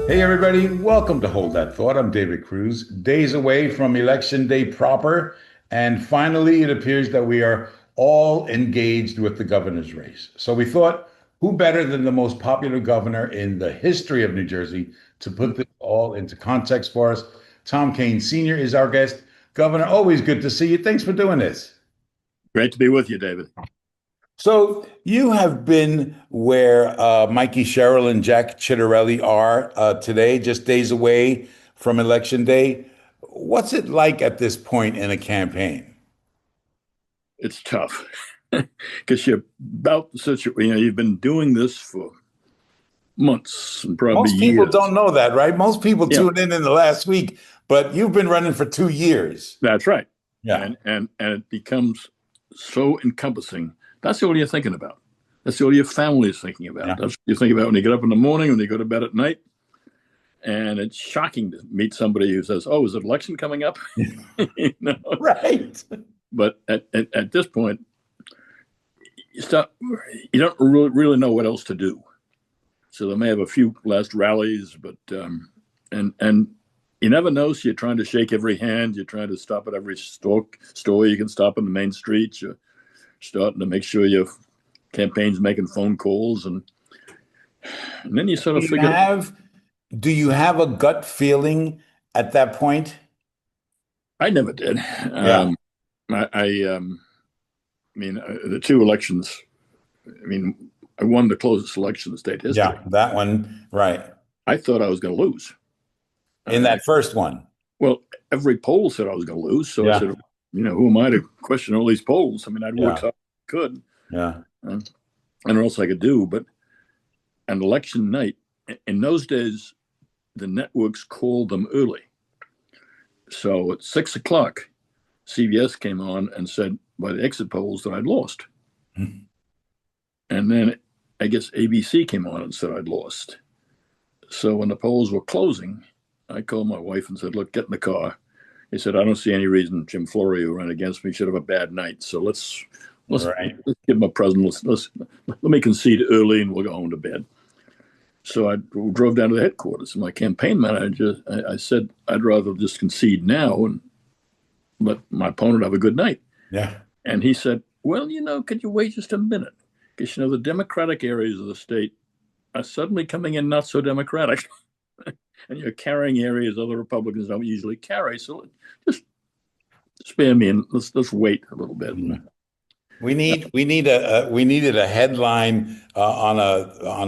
Hey, everybody, welcome to Hold That Thought. I'm David Cruz, days away from Election Day proper. And finally, it appears that we are all engaged with the governor's race. So we thought, who better than the most popular governor in the history of New Jersey to put this all into context for us? Tom Kean Sr. is our guest. Governor, always good to see you. Thanks for doing this. Great to be with you, David. So you have been where Mikey Sherrill and Jack Chitterelli are today, just days away from Election Day. What's it like at this point in a campaign? It's tough because you're about the situation. You've been doing this for months and probably Most people years. don't know that, right? Most people Yeah, tune in the last week, but you've been running for 2 years. that's right. Yeah. And it becomes so encompassing. That's all you're thinking about. That's all your family is thinking about. Yeah. That's what you think about when you get up in the morning, when you go to bed at night. And it's shocking to meet somebody who says, "Oh, is an election coming up?" you know. Right. But at this point, you start. You don't really know what else to do. So they may have a few last rallies, but and you never know. So you're trying to shake every hand. You're trying to stop at every store you can stop in the main streets. You're starting to make sure your campaign's making phone calls, and then you sort Do of you figure. have do you have a gut feeling at that point? I never did. Yeah. I mean, the two elections. I mean, I won the closest election in state Yeah, history. that one, right. I thought I was going to lose. In Uh, that first one. well, every poll said I was going to lose, so I Yeah. said, who am I to question all these polls? I mean, I'd worked Yeah. hard, I could, Yeah. and I don't know what else I could do. But an election night, in those days, the networks called them early. So at 6 o'clock, CBS came on and said by the exit polls that I'd lost. And then I guess ABC came on and said I'd lost. So when the polls were closing, I called my wife and said, "Look, get in the car." He said, "I don't see any reason Jim Florio ran against me should have a bad night. So let's Right. give him a present. Let me concede early and we'll go home to bed." So I drove down to the headquarters. My campaign manager, I said, "I'd rather just concede now and let my opponent have a good night." Yeah. And he said, "Well, could you wait just a minute? Because, the Democratic areas of the state are suddenly coming in not so Democratic. And you're carrying areas other Republicans don't usually carry. So just spare me and let's wait a little bit." Yeah. We needed a headline on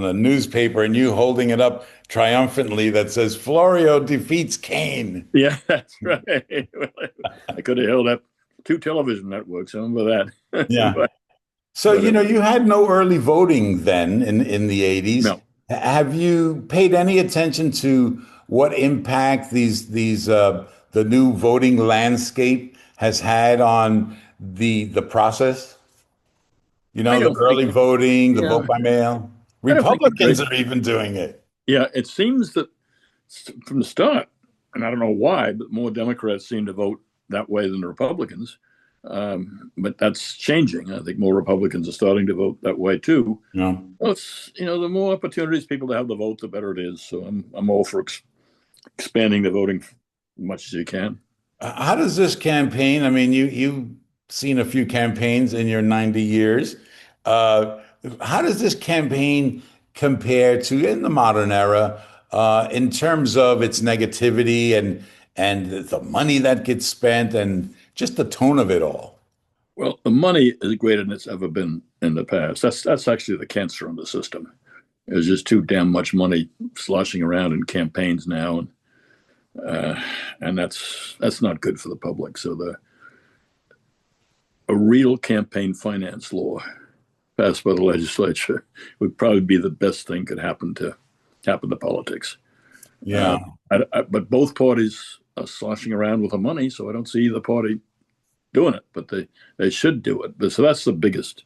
a newspaper and you holding it up triumphantly that says Florio defeats Kane. Yeah, that's right. I could have held up two television networks. I remember that. Yeah. but, So, but you had no early voting then in the 80s. no, Have you paid any attention to what impact the new voting landscape has had on the process? I The don't think. early voting, the vote Yeah, by mail. I don't think a Republicans great. are even doing it. Yeah, it seems that from the start, and I don't know why, but more Democrats seem to vote that way than the Republicans. But that's changing. I think more Republicans are starting to vote that way too. Yeah. Well, it's the more opportunities people to have the vote, the better it is. So I'm all for expanding the voting as much as you can. How does this campaign? I mean, you've seen a few campaigns in your 90 years. Uh, how does this campaign compare to in the modern era in terms of its negativity and the money that gets spent and just the tone of it all? Well, the money is greater than it's ever been in the past. That's actually the cancer in the system. There's just too damn much money sloshing around in campaigns now, uh, and that's not good for the public. So a real campaign finance law passed by the legislature would probably be the best thing could happen to politics. Uh, Yeah. but both parties are sloshing around with the money, so I don't see either party doing it. But they should do it. So that's the biggest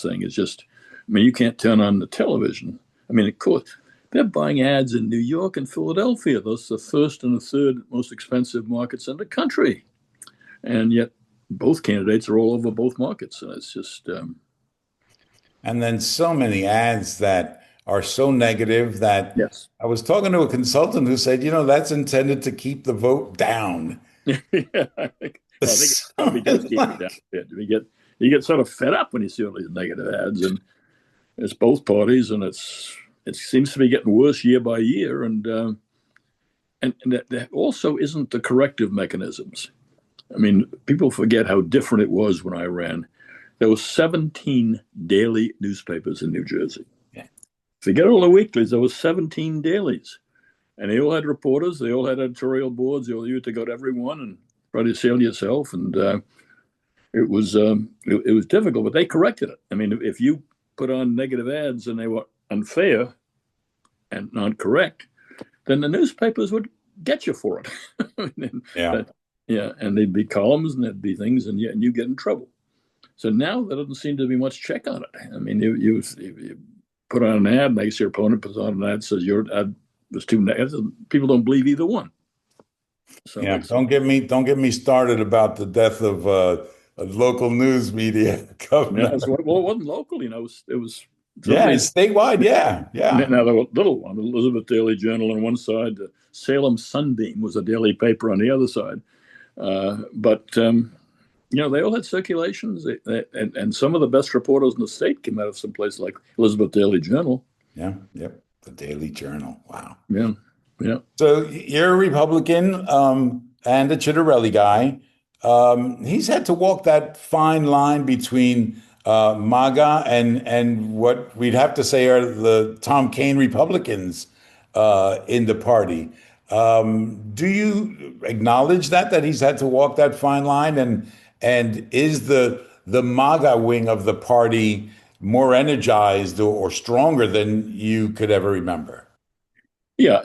thing. Is just, I mean, you can't turn on the television. I mean, of course, they're buying ads in New York and Philadelphia. Those are the first and the third most expensive markets in the country, and yet both candidates are all over both markets. And it's just And then so many ads that are so negative that Yes. I was talking to a consultant who said, that's intended to keep the vote down. Yeah, I think it So probably does it's keep it down like, a bit. You get sort of fed up when you see all these negative ads, and it's both parties, and it seems to be getting worse year by year, and there also isn't the corrective mechanisms. I mean, people forget how different it was when I ran. There were 17 daily newspapers in New Jersey. yeah, Forget all the weeklies. There were 17 dailies, and they all had reporters. They all had editorial boards. You had to go to every one and try to sell yourself. And it was difficult, but they corrected it. I mean, if you put on negative ads and they were unfair and not correct, then the newspapers would get you for it. yeah, Yeah, and there'd be columns and there'd be things, and you get in trouble. So now there doesn't seem to be much check on it. I mean, you put on an ad, makes your opponent puts on an ad, says your ad was too negative. People don't believe either one. So yeah. it's Don't get me started about the death of a local news media yeah, governor. well, it wasn't local, it was Yeah, certainly it's statewide. Yeah, yeah. now there were little one, Elizabeth Daily Journal on one side, the Salem Sunbeam was a daily paper on the other side. But they all had circulations, and some of the best reporters in the state came out of some place like Elizabeth Daily Journal. Yeah, yep. The Daily Journal. Wow. Yeah, yeah. So you're a Republican and a Chitterelli guy. He's had to walk that fine line between MAGA and what we'd have to say are the Tom Kean Republicans in the party. Do you acknowledge that he's had to walk that fine line, and is the MAGA wing of the party more energized or stronger than you could ever remember? Yeah,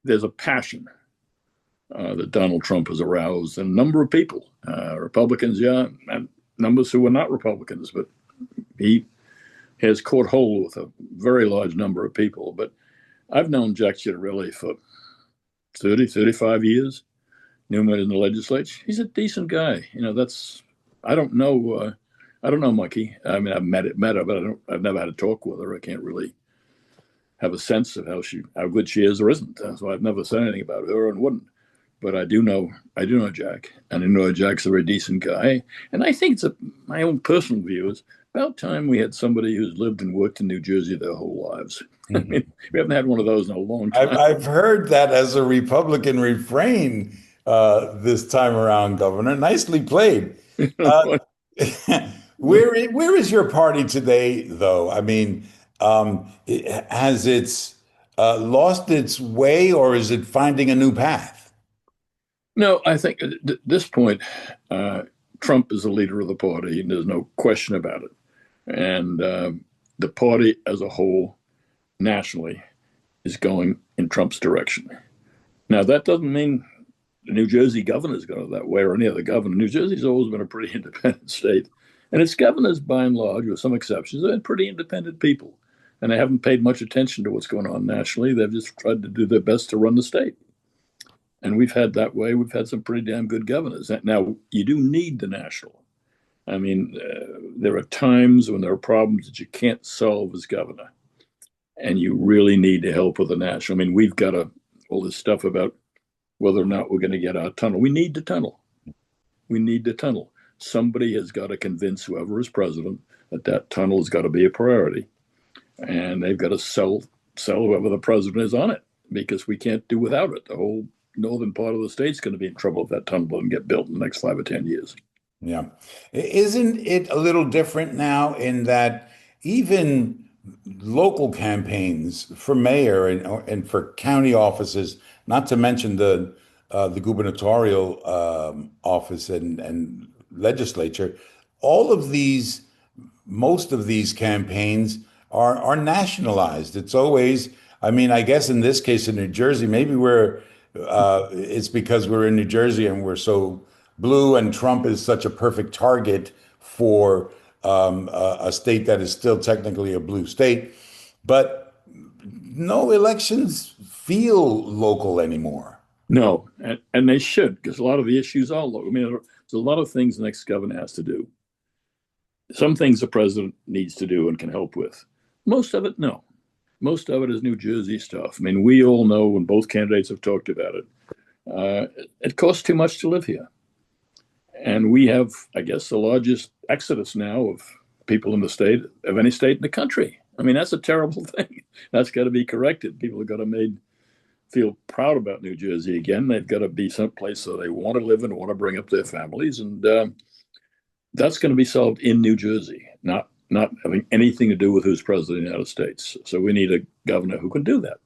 there's a passion that Donald Trump has aroused, and a number of people, Republicans, yeah, and numbers who were not Republicans, but he has caught hold with a very large number of people. But I've known Jack Ciattarelli for 30, 35 years, knew him in the legislature. He's a decent guy. I don't know, Mikey. I mean, I've met her, but I've never had a talk with her. I can't really have a sense of how good she is or isn't. So I've never said anything about her and wouldn't. But I do know Jack, and I know Jack's a very decent guy. And I think my own personal view is about time we had somebody who's lived and worked in New Jersey their whole lives. I mean, we haven't had one of those in a long I've, time. I've heard that as a Republican refrain this time around, Governor. Nicely played. Uh, where is your party today, though? I mean, has it lost its way, or is it finding a new path? No, I think at this point, Trump is the leader of the party, and there's no question about it. And the party as a whole, nationally, is going in Trump's direction. Now, that doesn't mean the New Jersey governor's going that way or any other governor. New Jersey's always been a pretty independent state. And its governors, by and large, with some exceptions, have been pretty independent people. And they haven't paid much attention to what's going on nationally. They've just tried to do their best to run the state. And we've had that way. We've had some pretty damn good governors. Now, you do need the national. I mean, there are times when there are problems that you can't solve as governor. And you really need the help of the national. I mean, we've got all this stuff about whether or not we're going to get our tunnel. We need the tunnel. We need the tunnel. Somebody has got to convince whoever is president that tunnel has got to be a priority. And they've got to sell whoever the president is on it, because we can't do without it. The whole northern part of the state's going to be in trouble if that tunnel doesn't get built in the next 5 or 10 years. Yeah. Isn't it a little different now in that even local campaigns for mayor and for county offices, not to mention the gubernatorial office and legislature, all of these, most of these campaigns are nationalized. It's always, I mean, I guess in this case in New Jersey, maybe it's because we're in New Jersey and we're so blue, and Trump is such a perfect target for a state that is still technically a blue state. But no elections feel local anymore. No, and they should, because a lot of the issues are local. I mean, there's a lot of things the next governor has to do. Some things the president needs to do and can help with. Most of it, no. Most of it is New Jersey stuff. I mean, we all know, and both candidates have talked about it, it costs too much to live here. And we have, I guess, the largest exodus now of people in the state, of any state in the country. I mean, that's a terrible thing. That's got to be corrected. People have got to feel proud about New Jersey again. They've got to be someplace so they want to live and want to bring up their families. And that's going to be solved in New Jersey, not having anything to do with who's president of the United States. So we need a governor who can do that.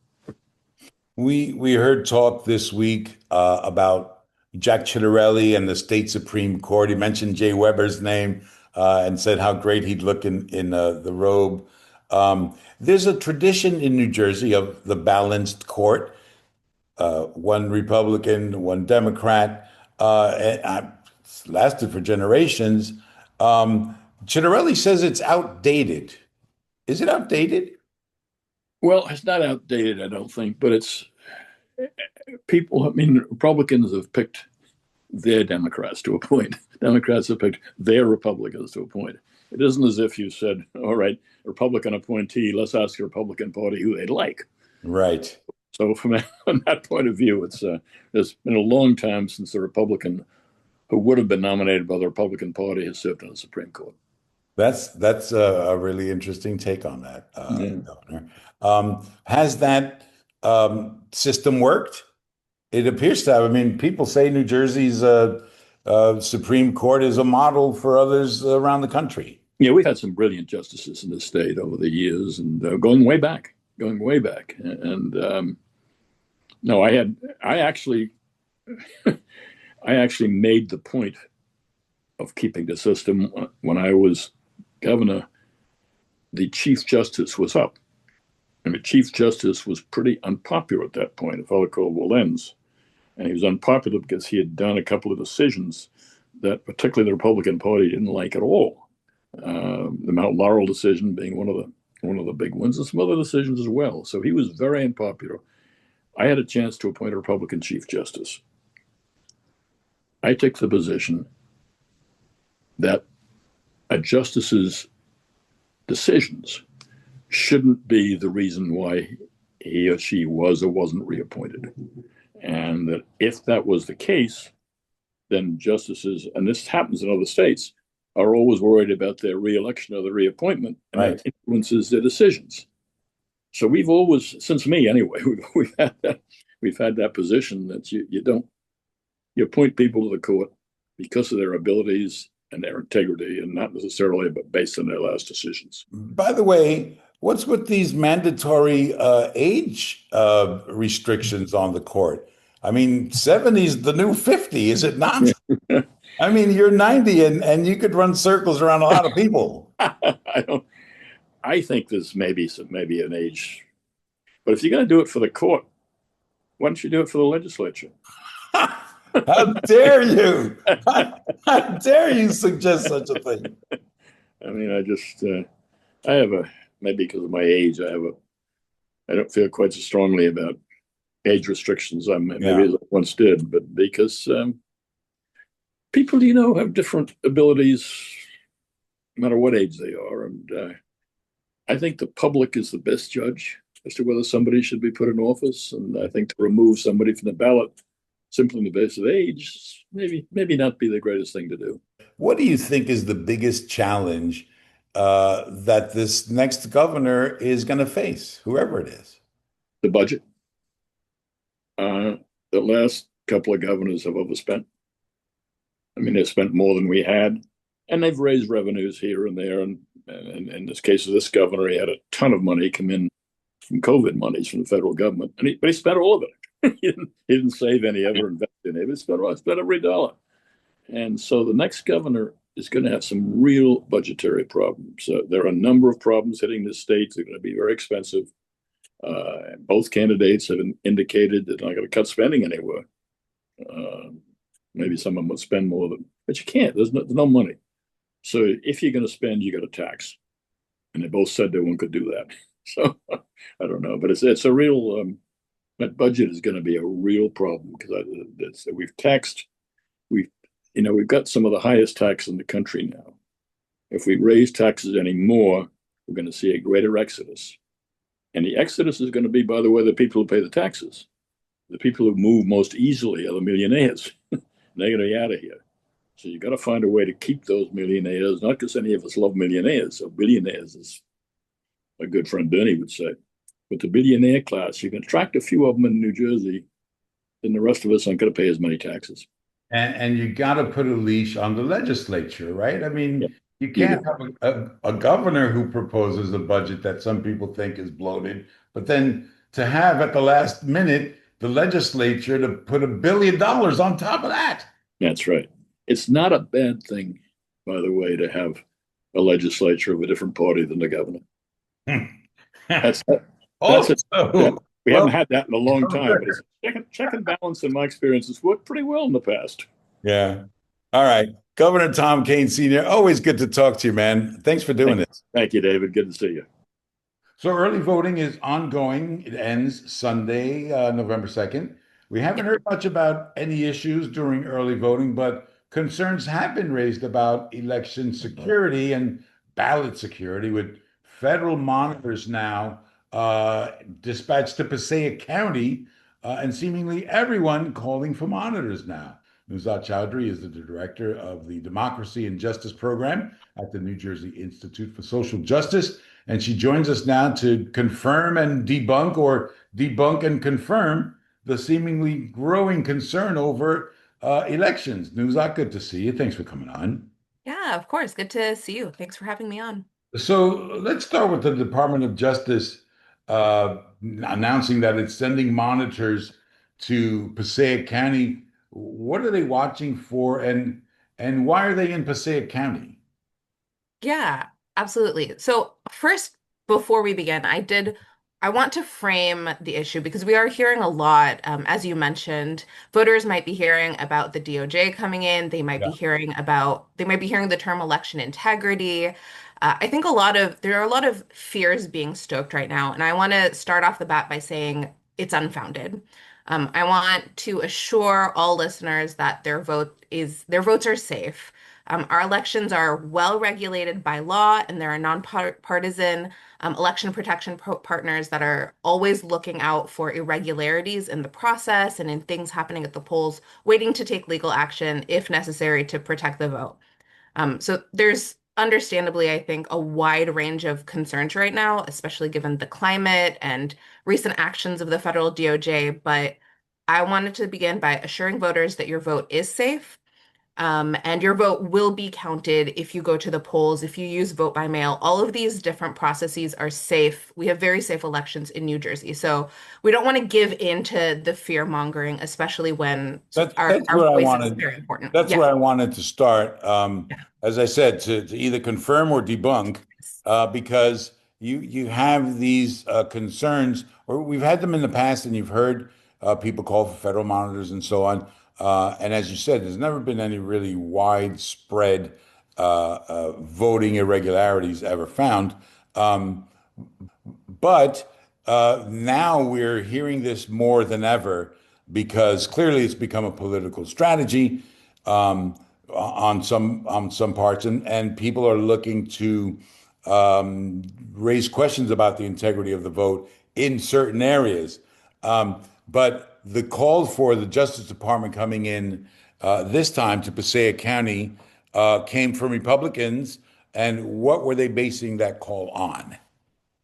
We heard talk this week about Jack Ciattarelli and the state Supreme Court. He mentioned Jay Weber's name and said how great he'd look in the robe. There's a tradition in New Jersey of the balanced court, one Republican, one Democrat, and it's lasted for generations. Ciattarelli says it's outdated. Is it outdated? Well, it's not outdated, I don't think, but it's people. I mean, Republicans have picked their Democrats to a point. Democrats have picked their Republicans to a point. It isn't as if you said, all right, Republican appointee, let's ask the Republican Party who they'd like. Right. So from that point of view, it's there's been a long time since the Republican who would have been nominated by the Republican Party has served on the Supreme Court. That's a really interesting take on that, Yeah. Governor. Has that system worked? It appears to have. I mean, people say New Jersey's Supreme Court is a model for others around the country. Yeah, we've had some brilliant justices in this state over the years, and going way back. And no, I actually made the point of keeping the system when I was governor. The Chief Justice was up. And the Chief Justice was pretty unpopular at that point, a fellow called Wilens. And he was unpopular because he had done a couple of decisions that particularly the Republican Party didn't like at all. The Mount Laurel decision being one of the big ones, and some other decisions as well. So he was very unpopular. I had a chance to appoint a Republican Chief Justice. I took the position that a justice's decisions shouldn't be the reason why he or she was or wasn't reappointed. And that if that was the case, then justices, and this happens in other states, are always worried about their reelection or their reappointment, and Right. that influences their decisions. So we've always, since me anyway, we've had that position that you appoint people to the court because of their abilities and their integrity, and not necessarily based on their last decisions. By the way, what's with these mandatory age restrictions on the court? I mean, 70 is the new 50, is it not? I mean, you're 90 and you could run circles around a lot of people. I think there's maybe an age, but if you're going to do it for the court, why don't you do it for the legislature? How dare you? How dare you suggest such a thing? I mean, I have maybe because of my age, I don't feel quite so strongly about age restrictions. Maybe as I once did, but because people, have different abilities, no matter what age they are. And I think the public is the best judge as to whether somebody should be put in office. And I think to remove somebody from the ballot simply on the basis of age, maybe not be the greatest thing to do. What do you think is the biggest challenge that this next governor is going to face, whoever it is? The budget. The last couple of governors have overspent. I mean, they've spent more than we had, and they've raised revenues here and there. And in this case of this governor, he had a ton of money come in from COVID monies from the federal government, but he spent all of it. he didn't save any, ever invest in it. He spent every dollar. And so the next governor is going to have some real budgetary problems. There are a number of problems hitting the state. They're going to be very expensive. Both candidates have indicated that they're not going to cut spending anywhere. Maybe someone would spend more than, but you can't. There's no money. So if you're going to spend, you got to tax. And they both said they weren't going to do that. So I don't know, but it's a real that budget is going to be a real problem because we've got some of the highest taxes in the country now. If we raise taxes any more, we're going to see a greater exodus. And the exodus is going to be, by the way, the people who pay the taxes. The people who move most easily are the millionaires. They're going to be out of here. So you got to find a way to keep those millionaires, not because any of us love millionaires, or billionaires, as my good friend Bernie would say. But the billionaire class, you can attract a few of them in New Jersey, then the rest of us aren't going to pay as many taxes. And you got to put a leash on the legislature, right? I Yeah, mean, you you can't do. have a governor who proposes a budget that some people think is bloated, but then to have at the last minute the legislature to put $1 billion on top of that. That's right. It's not a bad thing, by the way, to have a legislature of a different party than the governor. That's that's it. That, Also, we well, haven't had that in a long time, but it's a check and balance in my experience. It's worked pretty well in the past. yeah. All right. Governor Tom Kean Sr., always good to talk to you, man. Thanks for doing Thank, this. thank you, David. Good to see you. So early voting is ongoing. It ends Sunday, November 2nd. We haven't heard much about any issues during early voting, but concerns have been raised about election security and ballot security with federal monitors now dispatched to Passaic County and seemingly everyone calling for monitors now. Nuzhat Chowdhury is the director of the Democracy and Justice Program at the New Jersey Institute for Social Justice. And she joins us now to confirm and debunk, or debunk and confirm, the seemingly growing concern over elections. Nuzhat, good to see you. Thanks for coming on. Yeah, of course. Good to see you. Thanks for having me on. So let's start with the Department of Justice announcing that it's sending monitors to Passaic County. What are they watching for, and why are they in Passaic County? Yeah, absolutely. So first, before we begin, I want to frame the issue because we are hearing a lot, as you mentioned, voters might be hearing about the DOJ coming in. They might be hearing the term election integrity. I think there are a lot of fears being stoked right now, and I want to start off the bat by saying it's unfounded. I want to assure all listeners that their votes are safe. Our elections are well regulated by law, and there are nonpartisan election protection partners that are always looking out for irregularities in the process and in things happening at the polls, waiting to take legal action if necessary to protect the vote. So there's understandably, I think, a wide range of concerns right now, especially given the climate and recent actions of the federal DOJ. But I wanted to begin by assuring voters that your vote is safe. And your vote will be counted if you go to the polls, if you use vote by mail. All of these different processes are safe. We have very safe elections in New Jersey. So we don't want to give in to the fear mongering, especially when That's our where I voice is wanted. very important. That's Yeah. where I wanted to start. As I said, to either confirm or debunk, because you have these concerns, or we've had them in the past, and you've heard people call for federal monitors and so on. And as you said, there's never been any really widespread voting irregularities ever found. Um, but now we're hearing this more than ever because clearly it's become a political strategy on some parts, and people are looking to raise questions about the integrity of the vote in certain areas. But the call for the Justice Department coming in this time to Passaic County came from Republicans, and what were they basing that call on?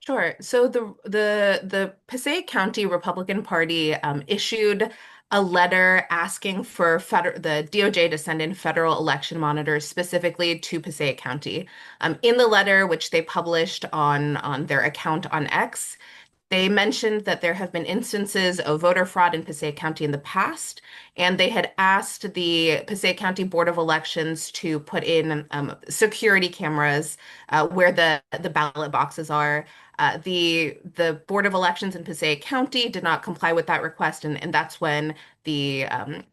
Sure. So the Passaic County Republican Party issued a letter asking for the DOJ to send in federal election monitors specifically to Passaic County. In the letter, which they published on their account on X, they mentioned that there have been instances of voter fraud in Passaic County in the past, and they had asked the Passaic County Board of Elections to put in security cameras where the ballot boxes are. The Board of Elections in Passaic County did not comply with that request, and that's when the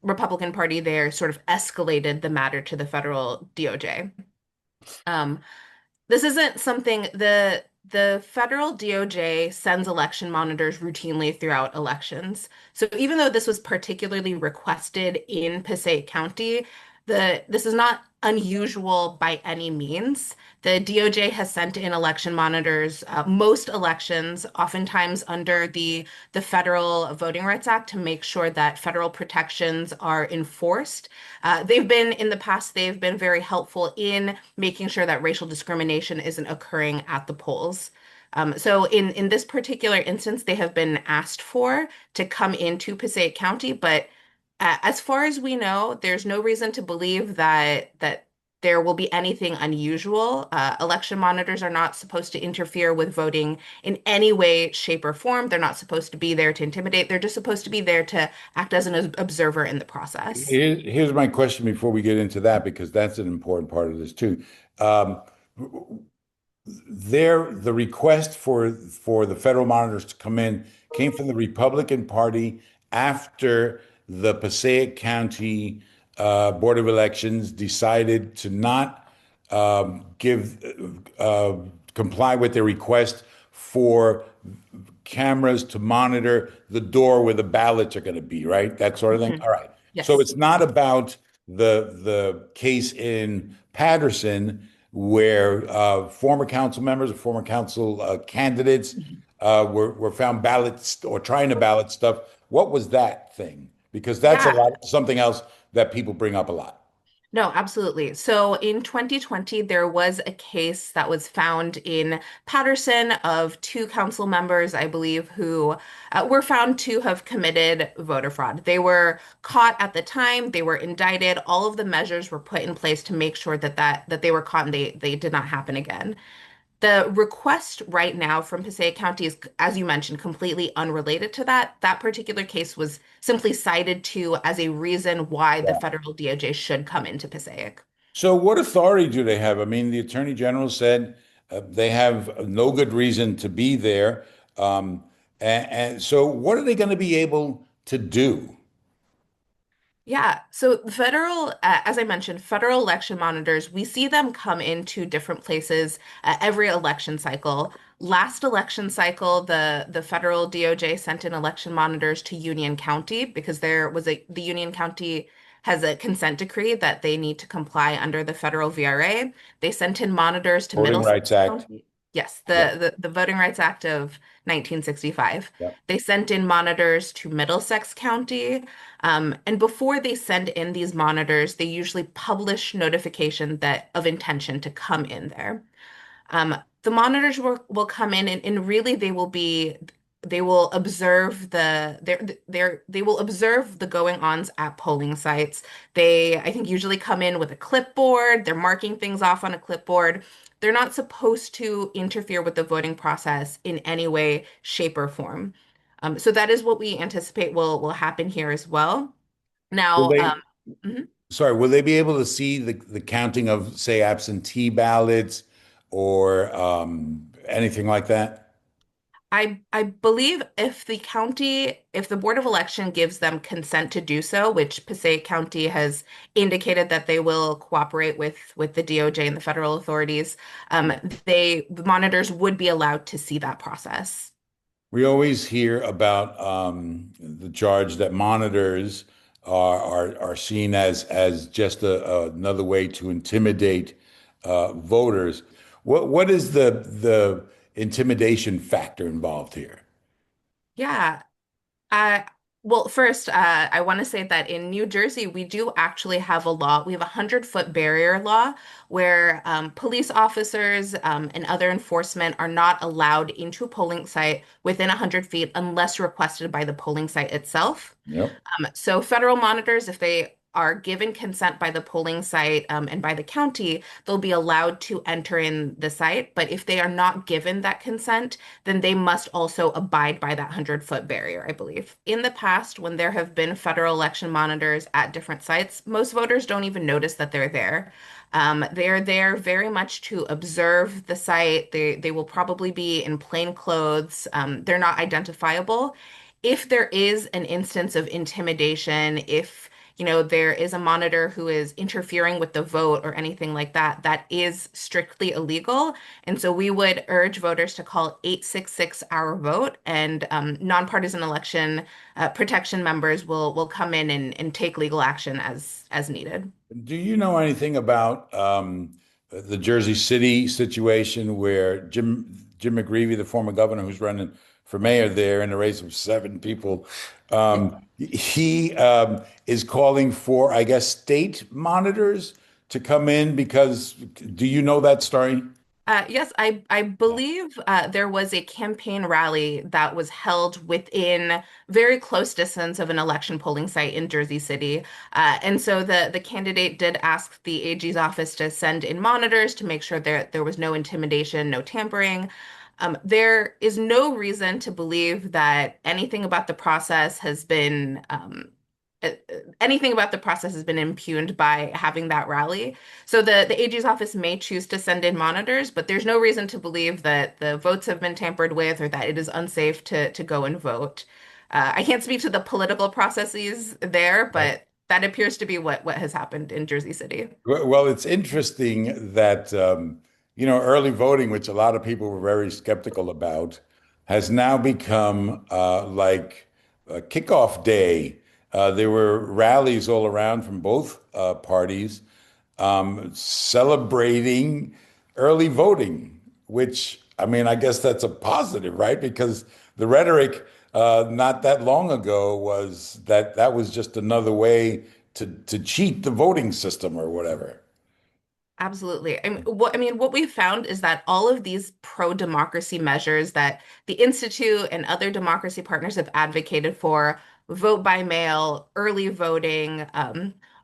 Republican Party there sort of escalated the matter to the federal DOJ. Um, this isn't something the federal DOJ sends election monitors routinely throughout elections. So even though this was particularly requested in Passaic County, this is not unusual by any means. The DOJ has sent in election monitors, most elections, oftentimes under the Federal Voting Rights Act, to make sure that federal protections are enforced. They've been, in the past, they've been very helpful in making sure that racial discrimination isn't occurring at the polls. So in this particular instance, they have been asked for to come into Passaic County, but as far as we know, there's no reason to believe that there will be anything unusual. Election monitors are not supposed to interfere with voting in any way, shape, or form. They're not supposed to be there to intimidate. They're just supposed to be there to act as an observer in the process. Here's my question before we get into that, because that's an important part of this too. Um, the request for the federal monitors to come in came from the Republican Party after the Passaic County Board of Elections decided to not give comply with their request for cameras to monitor the door where the ballots are going to be, right? That sort of thing. Mhm. All right. So Yes. it's not about the case in Patterson where former council members or former council candidates were found ballots or trying to ballot stuff. What was that thing? Because that's a Yeah. lot something else that people bring up a lot. No, absolutely. So in 2020, there was a case that was found in Patterson of two council members, I believe, who were found to have committed voter fraud. They were caught at the time, they were indicted, all of the measures were put in place to make sure that they were caught and they did not happen again. The request right now from Passaic County is, as you mentioned, completely unrelated to that. That particular case was simply cited to as a reason why the Yeah. federal DOJ should come into Passaic. So what authority do they have? I mean, the Attorney General said they have no good reason to be there. And so what are they going to be able to do? Yeah, so federal, as I mentioned, federal election monitors, we see them come into different places every election cycle. Last election cycle, the federal DOJ sent in election monitors to Union County because the Union County has a consent decree that they need to comply under the federal VRA. They sent in monitors to Voting Middlesex Rights Act. County. Yes, Yeah. the Voting Rights Act of 1965. Yeah. They sent in monitors to Middlesex County. And before they send in these monitors, they usually publish notification that of intention to come in there. The monitors will come in and really they will observe they will observe the going-ons at polling sites. They, I think, usually come in with a clipboard. They're marking things off on a clipboard. They're not supposed to interfere with the voting process in any way, shape, or form. So that is what we anticipate will happen here as well. Will Now, they, mhm. sorry, will they be able to see the counting of, say, absentee ballots or anything like that? I believe if the Board of Election gives them consent to do so, which Passaic County has indicated that they will cooperate with the DOJ and the federal authorities, the monitors would be allowed to see that process. We always hear about the charge that monitors are seen as just another way to intimidate voters. What is the intimidation factor involved here? Yeah. Uh, well, first, I want to say that in New Jersey, we do actually have a law. We have a 100-foot barrier law where police officers and other enforcement are not allowed into a polling site within 100 feet unless requested by the polling site itself. Yep. So federal monitors, if they are given consent by the polling site and by the county, they'll be allowed to enter in the site. But if they are not given that consent, then they must also abide by that 100-foot barrier, I believe. In the past, when there have been federal election monitors at different sites, most voters don't even notice that they're there. They're there very much to observe the site. They will probably be in plain clothes. They're not identifiable. If there is an instance of intimidation, there is a monitor who is interfering with the vote or anything like that, that is strictly illegal. And so we would urge voters to call 866 our vote, and nonpartisan election protection members will come in and take legal action as needed. Do you know anything about the Jersey City situation where Jim McGreevey, the former governor who's running for mayor there in a race of seven people, he is calling for, I guess, state monitors to come in because do you know that story? Yes, I believe there was a campaign rally that was held within very close distance of an election polling site in Jersey City. And so the candidate did ask the AG's office to send in monitors to make sure there was no intimidation, no tampering. There is no reason to believe that uh, anything about the process has been impugned by having that rally. So the AG's office may choose to send in monitors, but there's no reason to believe that the votes have been tampered with or that it is unsafe to go and vote. I can't speak to the political processes there, but that appears to be what has happened in Jersey City. Well, it's interesting that early voting, which a lot of people were very skeptical about, has now become like a kickoff day. There were rallies all around from both parties celebrating early voting, which I mean, I guess that's a positive, right? Because the rhetoric not that long ago was that that was just another way to cheat the voting system or whatever. Absolutely. What we've found is that all of these pro-democracy measures that the Institute and other democracy partners have advocated for, vote by mail, early voting,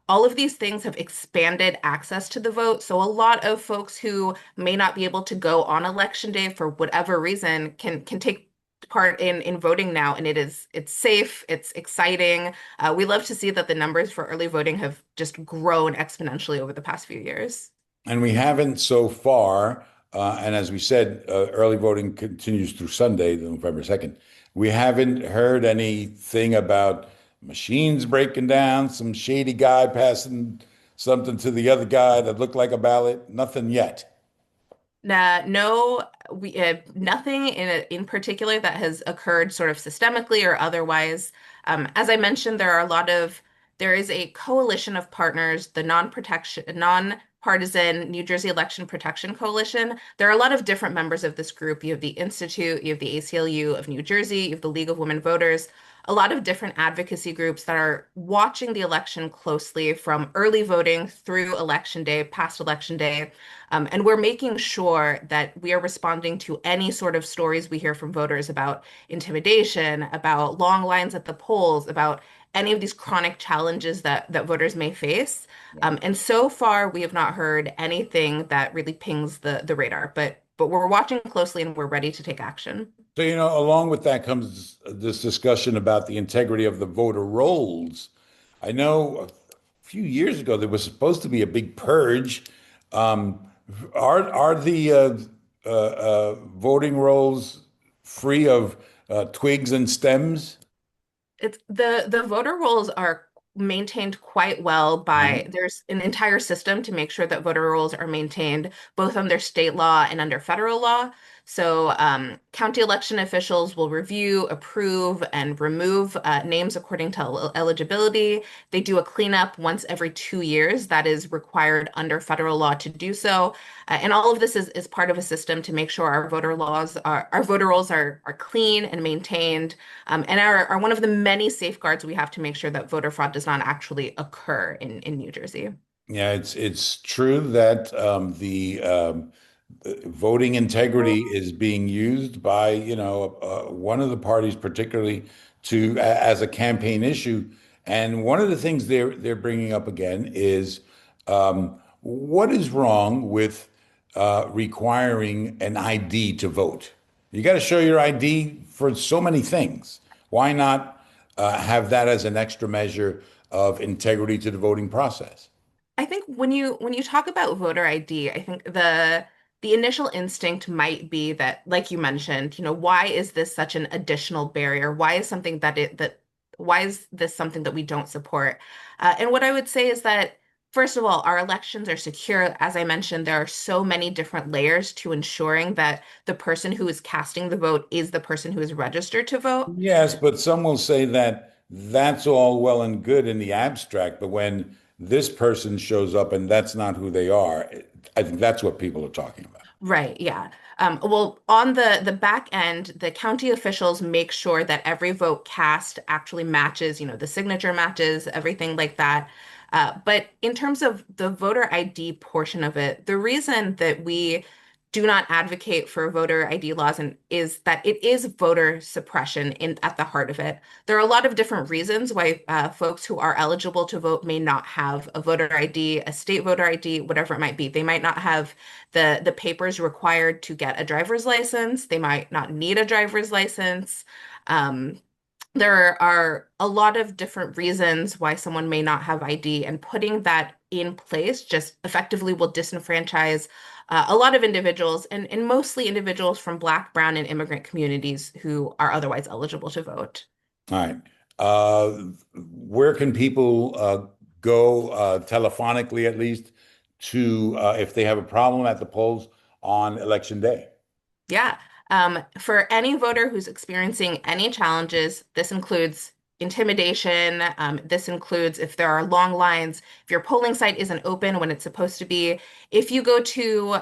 all of these things have expanded access to the vote. So a lot of folks who may not be able to go on election day for whatever reason can take part in voting now, and it's safe, it's exciting. We love to see that the numbers for early voting have just grown exponentially over the past few years. And we haven't so far, and as we said, early voting continues through Sunday, November 2nd. We haven't heard anything about machines breaking down, some shady guy passing something to the other guy that looked like a ballot. Nothing yet. No, we nothing in particular that has occurred sort of systemically or otherwise. As I mentioned, there is a coalition of partners, the nonpartisan New Jersey Election Protection Coalition. There are a lot of different members of this group. You have the Institute, you have the ACLU of New Jersey, you have the League of Women Voters, a lot of different advocacy groups that are watching the election closely from early voting through election day, past election day. And we're making sure that we are responding to any sort of stories we hear from voters about intimidation, about long lines at the polls, about any of these chronic challenges that voters may face. And so far, we have not heard anything that really pings the radar, but we're watching closely and we're ready to take action. So, along with that comes this discussion about the integrity of the voter rolls. I know a few years ago there was supposed to be a big purge. Um, are the voting rolls free of twigs and stems? It's the voter rolls are maintained quite well by there's an entire system to make sure that voter rolls are maintained both under state law and under federal law. So county election officials will review, approve, and remove names according to eligibility. They do a cleanup once every 2 years. That is required under federal law to do so. And all of this is part of a system to make sure our voter rolls are clean and maintained, and are one of the many safeguards we have to make sure that voter fraud does not actually occur in New Jersey. Yeah, it's true that the voting integrity is being used by, one of the parties particularly as a campaign issue. And one of the things they're bringing up again is what is wrong with requiring an ID to vote? You got to show your ID for so many things. Why not have that as an extra measure of integrity to the voting process? I think when you talk about voter ID, I think the initial instinct might be that, like you mentioned, why is this such an additional barrier? Why is something that why is this something that we don't support? And what I would say is that, first of all, our elections are secure. As I mentioned, there are so many different layers to ensuring that the person who is casting the vote is the person who is registered to vote. Yes, but some will say that that's all well and good in the abstract, but when this person shows up and that's not who they are, I think that's what people are talking about. Right, yeah. Well, on the back end, the county officials make sure that every vote cast actually matches, the signature matches, everything like that. But in terms of the voter ID portion of it, the reason that we do not advocate for voter ID laws and is that it is voter suppression at the heart of it. There are a lot of different reasons why folks who are eligible to vote may not have a voter ID, a state voter ID, whatever it might be. They might not have the papers required to get a driver's license. They might not need a driver's license. Um, there are a lot of different reasons why someone may not have ID, and putting that in place just effectively will disenfranchise a lot of individuals, and mostly individuals from Black, Brown, and immigrant communities who are otherwise eligible to vote. All right. Uh, where can people go telephonically, at least, to if they have a problem at the polls on election day? Yeah. For any voter who's experiencing any challenges, this includes intimidation. This includes if there are long lines, if your polling site isn't open when it's supposed to be, if you go to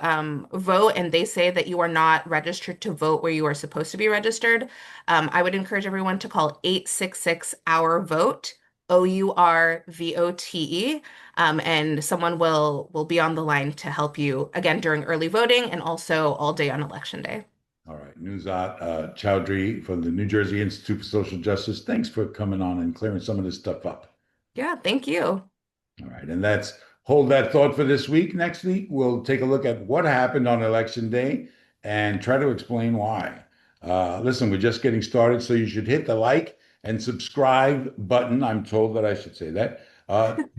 vote and they say that you are not registered to vote where you are supposed to be registered, I would encourage everyone to call 866 Our Vote. OURVOTE, and someone will be on the line to help you again during early voting and also all day on election day. All right. Nuzhat Chowdhury from the New Jersey Institute for Social Justice. Thanks for coming on and clearing some of this stuff up. Yeah, thank you. All right. And that's hold that thought for this week. Next week, we'll take a look at what happened on election day and try to explain why. Listen, we're just getting started, so you should hit the like and subscribe button. I'm told that I should say that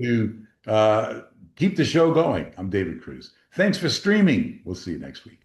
to keep the show going. I'm David Cruz. Thanks for streaming. We'll see you next week.